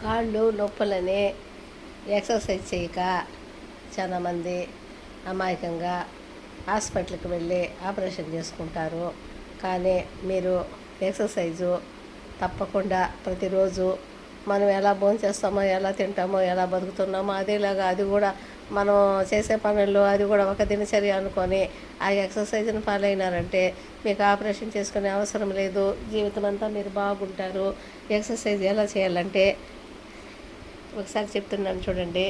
కాళ్ళు నొప్పులని ఎక్సర్సైజ్ చేయక చాలామంది అమాయకంగా హాస్పిటల్కి వెళ్ళి ఆపరేషన్ చేసుకుంటారు. కానీ మీరు ఎక్సర్సైజు తప్పకుండా ప్రతిరోజు మనం ఎలా భోంచేస్తామో, ఎలా తింటామో, ఎలా బతుకుతున్నామో అదేలాగా అది కూడా మనం చేసే పనుల్లో అది కూడా ఒక దినచర్య అనుకొని ఆ ఎక్సర్సైజ్ని ఫాలో అయినారంటే మీకు ఆపరేషన్ చేసుకునే అవసరం లేదు. జీవితం అంతా మీరు బాగుంటారు. ఎక్సర్సైజ్ ఎలా చేయాలంటే ఒకసారి చెప్తున్నాను చూడండి.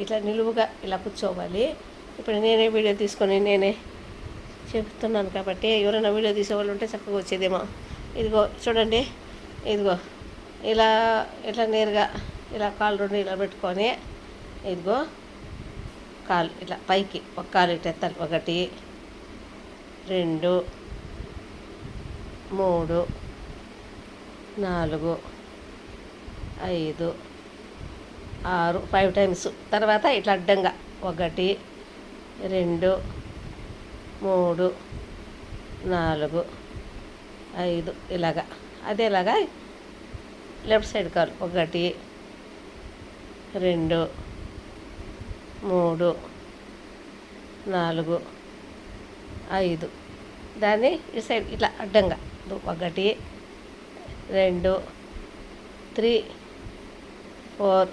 ఇట్లా నిలువుగా ఇలా కూర్చోవాలి. ఇప్పుడు నేనే వీడియో తీసుకొని నేనే చెప్తున్నాను కాబట్టి ఎవరైనా వీడియో తీసేవాళ్ళు ఉంటే చక్కగా వచ్చేదేమో. ఇదిగో చూడండి, ఇదిగో ఇలా ఇట్లా నేరుగా ఇలా కాలు రెండు ఇలా పెట్టుకొని ఇదిగో కాలు ఇట్లా పైకి ఒక కాలు ఇట్లా ఎత్తాలి. 1 2 3 4 5 6 5 టైమ్స్. తర్వాత ఇట్లా అడ్డంగా 1 2 3 4 5 ఇలాగా. అదేలాగా లెఫ్ట్ సైడ్ కాలు 1 2 3 4 5 దాన్ని ఈ సైడ్ ఇట్లా అడ్డంగా 1 2 3 4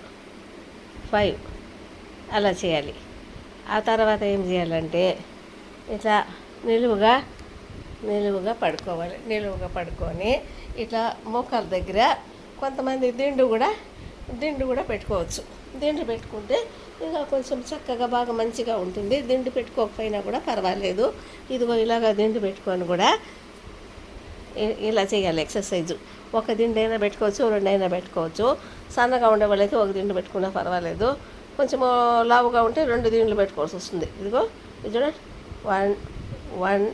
5 అలా చేయాలి. ఆ తర్వాత ఏం చేయాలంటే ఇట్లా నిలువుగా పడుకోవాలి. నిలువుగా పడుకొని ఇట్లా మోకాల దగ్గర కొంతమంది దిండు కూడా పెట్టుకోవచ్చు. దిండు పెట్టుకుంటే ఇంకా కొంచెం చక్కగా బాగా మంచిగా ఉంటుంది. దిండు పెట్టుకోకపోయినా కూడా పర్వాలేదు. ఇదిగో ఇలాగా దిండు పెట్టుకొని కూడా ఇలా చేయాలి ఎక్సర్సైజు. ఒక దిండు అయినా పెట్టుకోవచ్చు, 2 అయినా పెట్టుకోవచ్చు. సన్నగా ఉండే వాళ్ళైతే ఒక దిండు పెట్టుకున్నా పర్వాలేదు. కొంచెం లావుగా ఉంటే 2 దిండ్లు పెట్టుకోవాల్సి వస్తుంది. ఇదిగో ఇది చూడండి, 1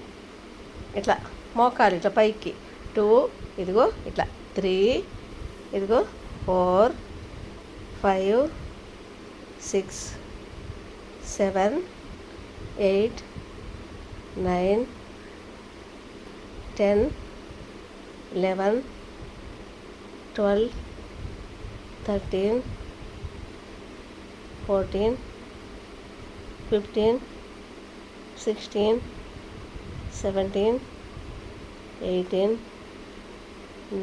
ఇట్లా మోకాలు ఇట్లా పైకి 2 ఇదిగో ఇట్లా 3 ఇదిగో 4 5 6 7 8 9 10 11 12 13 14 15 16 17 18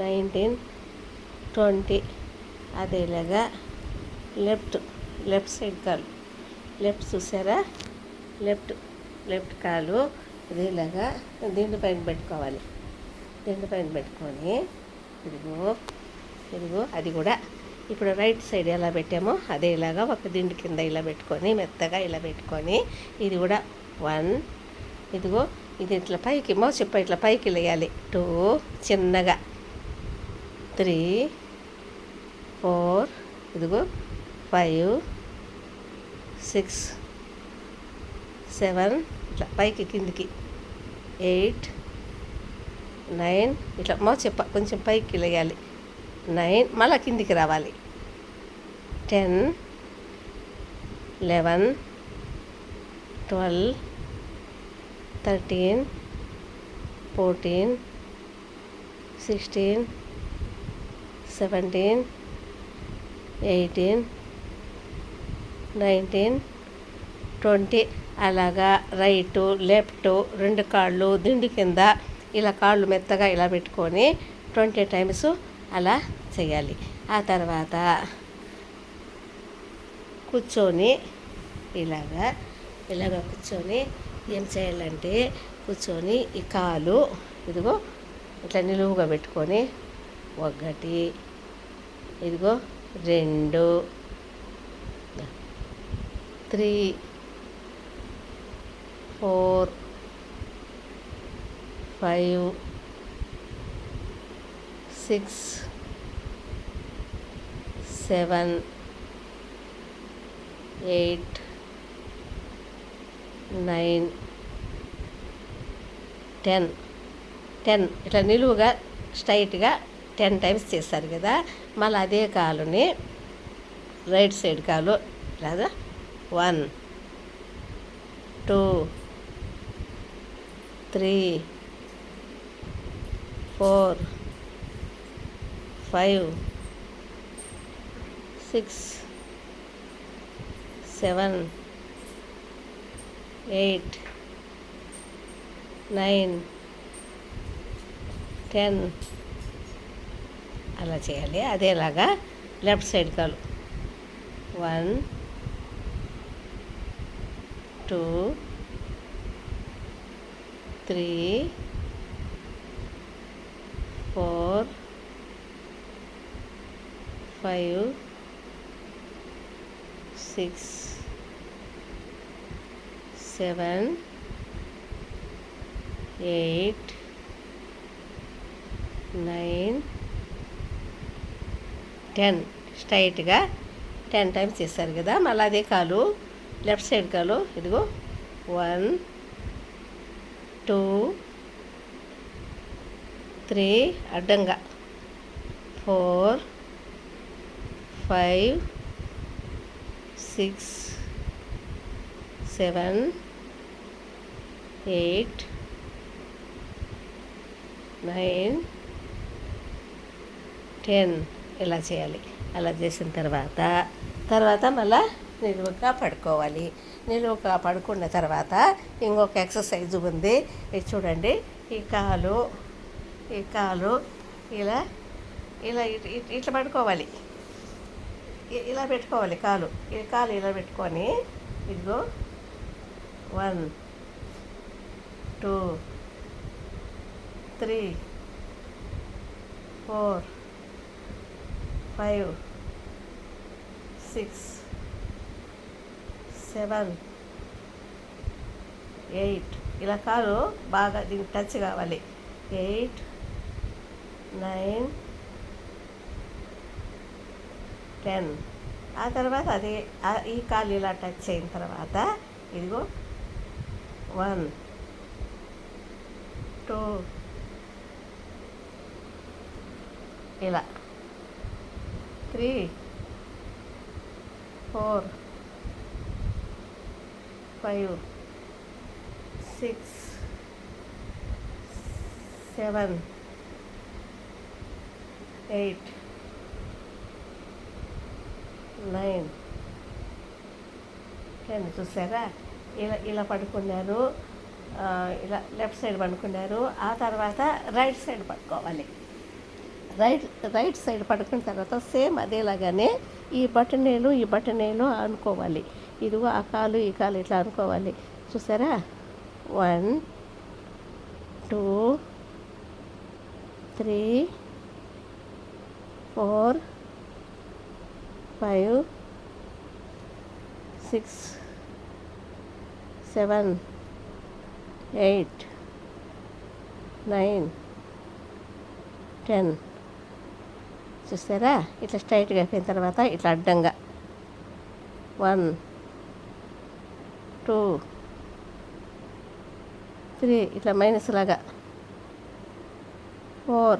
19 20 అదేలాగా లెఫ్ట్ సైడ్ కాలు లెఫ్ట్ చూసారా, లెఫ్ట్ కాలు ఇదేలాగా దిండు పైన పెట్టుకోవాలి. దిండు పైన పెట్టుకొని ఇదిగో అది కూడా ఇప్పుడు రైట్ సైడ్ ఎలా పెట్టామో అదేలాగా ఒక దిండు కింద ఇలా పెట్టుకొని మెత్తగా ఇలా పెట్టుకొని ఇది కూడా 1 ఇదిగో ఇది ఇట్లా పైకి చెప్ప ఇట్లా పైకి లేయాలి. 2 చిన్నగా 3 4 ఇదిగో 5 6 7 ఇట్లా పైకి కిందికి 8 9 ఇట్లా చెప్ప కొంచెం పైకి లేయాలి. 9 మళ్ళీ కిందికి రావాలి. 10 11 12 13 14 16 17 18 19 20 అలాగా రైటు లెఫ్ట్ 2 కాళ్ళు దిండు కింద ఇలా కాళ్ళు మెత్తగా ఇలా పెట్టుకొని 20 టైమ్స్ అలా చేయాలి. ఆ తర్వాత కూర్చొని ఇలాగా కూర్చొని ఏం చేయాలంటే కూర్చొని ఈ కాలు ఇదిగో ఇట్లా నిలువుగా పెట్టుకొని 1 ఇదిగో 2 3 4 5 6 7 8 9 10 ఇట్లా నిలువుగా స్ట్రైట్గా 10 టైమ్స్ చేస్తారు కదా. మళ్ళీ అదే కాలుని రైట్ సైడ్ కాలు ఇలాగా 1 2 3 4 5 6 7 8 9 10 అలా చేయాలి. అదేలాగా లెఫ్ట్ సైడ్ కాలు 1 2 3 4 5 6 7 8 9 10 స్ట్రైట్గా 10 టైమ్స్ చేస్తారు కదా. మళ్ళీ అదే కాలు లెఫ్ట్ సైడ్ కాలు ఇదిగో 1 2 3 అడ్డంగా 4 5 6 7 8 9 10 ఇలా చేయాలి. అలా చేసిన తర్వాత మళ్ళీ నిలువుగా పడుకోవాలి. నిలువుగా పడుకున్న తర్వాత ఇంకొక ఎక్సర్సైజ్ ఉంది. ఇది చూడండి. ఈ కాలు ఇలా ఇలా ఇట్లా పడుకోవాలి. ఇలా పెట్టుకోవాలి. ఈ కాలు ఇలా పెట్టుకొని ఇదిగో 1 2 3 4 5 6 7 8 ఇలా కాలు బాగా దీనికి టచ్ కావాలి. 8 9 10 ఆ తర్వాత అది ఈ కాలు ఇలా టచ్ అయిన తర్వాత ఇదిగో 1 2 ఇలా 3 4 5 6 7 8 9 10 చూసారా. ఇలా పడుకున్నారు. ఇలా లెఫ్ట్ సైడ్ పడుకున్నారు. ఆ తర్వాత రైట్ సైడ్ పడుకోవాలి. రైట్ సైడ్ పడుకున్న తర్వాత సేమ్ అదేలాగానే ఈ బటనేలు అనుకోవాలి. ఇదిగో ఆ కాలు ఈ కాలు ఇట్లా అనుకోవాలి. చూసారా. 1 2 3 4 5 6 7 8 9 10 చూస్తారా. ఇట్లా స్ట్రైట్గా అయిపోయిన తర్వాత ఇట్లా అడ్డంగా 1 2 3 ఇట్లా మైనస్ లాగా 4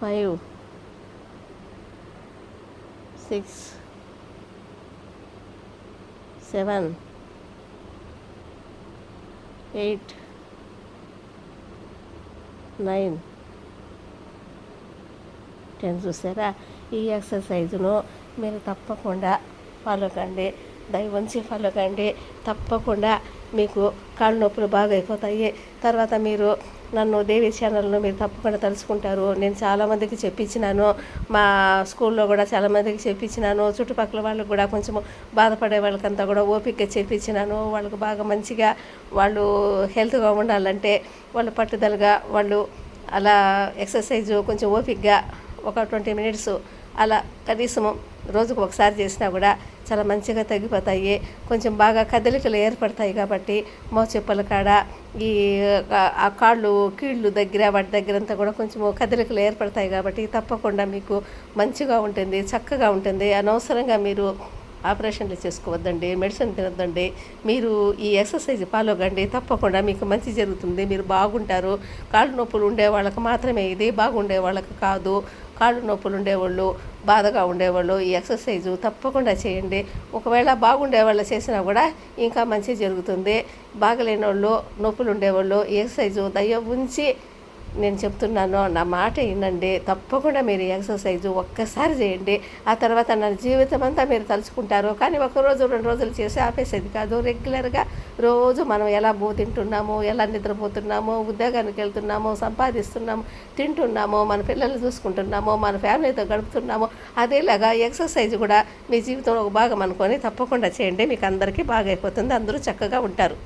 5 6 7 8 9 10 చూసారా. ఈ ఎక్సర్సైజును మీరు తప్పకుండా ఫాలో కండి. దయవుంచి ఫాలో కండి. తప్పకుండా మీకు కాళ్ళు నొప్పులు బాగా అయిపోతాయి. తర్వాత మీరు నన్ను దేవి ఛానల్ను మీరు తప్పకుండా తలుచుకుంటారు. నేను చాలామందికి చెప్పించినాను. మా స్కూల్లో కూడా చాలామందికి చెప్పించినాను. చుట్టుపక్కల వాళ్ళకు కూడా కొంచెం బాధపడే వాళ్ళకంతా కూడా ఓపికగా చెప్పించినాను. వాళ్ళకు బాగా మంచిగా వాళ్ళు హెల్త్గా ఉండాలంటే వాళ్ళు పట్టుదలగా వాళ్ళు అలా ఎక్సర్సైజు కొంచెం ఓపికగా ఒక 20 మినిట్స్ అలా కనీసం రోజుకు ఒకసారి చేసినా కూడా చాలా మంచిగా తగ్గిపోతాయి. కొంచెం బాగా కదలికలు ఏర్పడతాయి. కాబట్టి మోచెప్పల కాడ ఈ ఆ కాళ్ళు కీళ్ళు దగ్గర వాటి దగ్గర అంతా కూడా కొంచెం కదలికలు ఏర్పడతాయి. కాబట్టి తప్పకుండా మీకు మంచిగా ఉంటుంది, చక్కగా ఉంటుంది. అనవసరంగా మీరు ఆపరేషన్లు చేసుకోవద్దండి, మెడిసిన్ తినొద్దండి. మీరు ఈ ఎక్సర్సైజ్ ఫాలో కండి. తప్పకుండా మీకు మంచి జరుగుతుంది, మీరు బాగుంటారు. కాళ్ళు నొప్పులు ఉండే వాళ్ళకి మాత్రమే ఇది, బాగుండే వాళ్ళకి కాదు. కాళ్ళు నొప్పులు ఉండేవాళ్ళు, బాధగా ఉండేవాళ్ళు ఈ ఎక్సర్సైజు తప్పకుండా చేయండి. ఒకవేళ బాగుండే వాళ్ళు చేసినా కూడా ఇంకా మంచి జరుగుతుంది. బాగలేని వాళ్ళు, నొప్పులు ఉండేవాళ్ళు ఈ ఎక్సర్సైజు దయ ఉంచి నేను చెప్తున్నాను, నా మాట వినండి. తప్పకుండా మీరు ఎక్సర్సైజు ఒక్కసారి చేయండి. ఆ తర్వాత నా జీవితం అంతా మీరు తలుచుకుంటారు. కానీ ఒకరోజు 2 రోజులు చేసి ఆపేసేది కాదు. రెగ్యులర్గా రోజు మనం ఎలా తింటున్నాము, ఎలా నిద్రపోతున్నాము, ఉద్యోగానికి వెళ్తున్నాము, సంపాదిస్తున్నాము, తింటున్నాము, మన పిల్లల్ని చూసుకుంటున్నాము, మన ఫ్యామిలీతో గడుపుతున్నాము. అదేలాగా ఎక్సర్సైజ్ కూడా మీ జీవితంలో ఒక భాగం అనుకొని తప్పకుండా చేయండి. మీకు అందరికీ బాగా అయిపోతుంది. అందరూ చక్కగా ఉంటారు.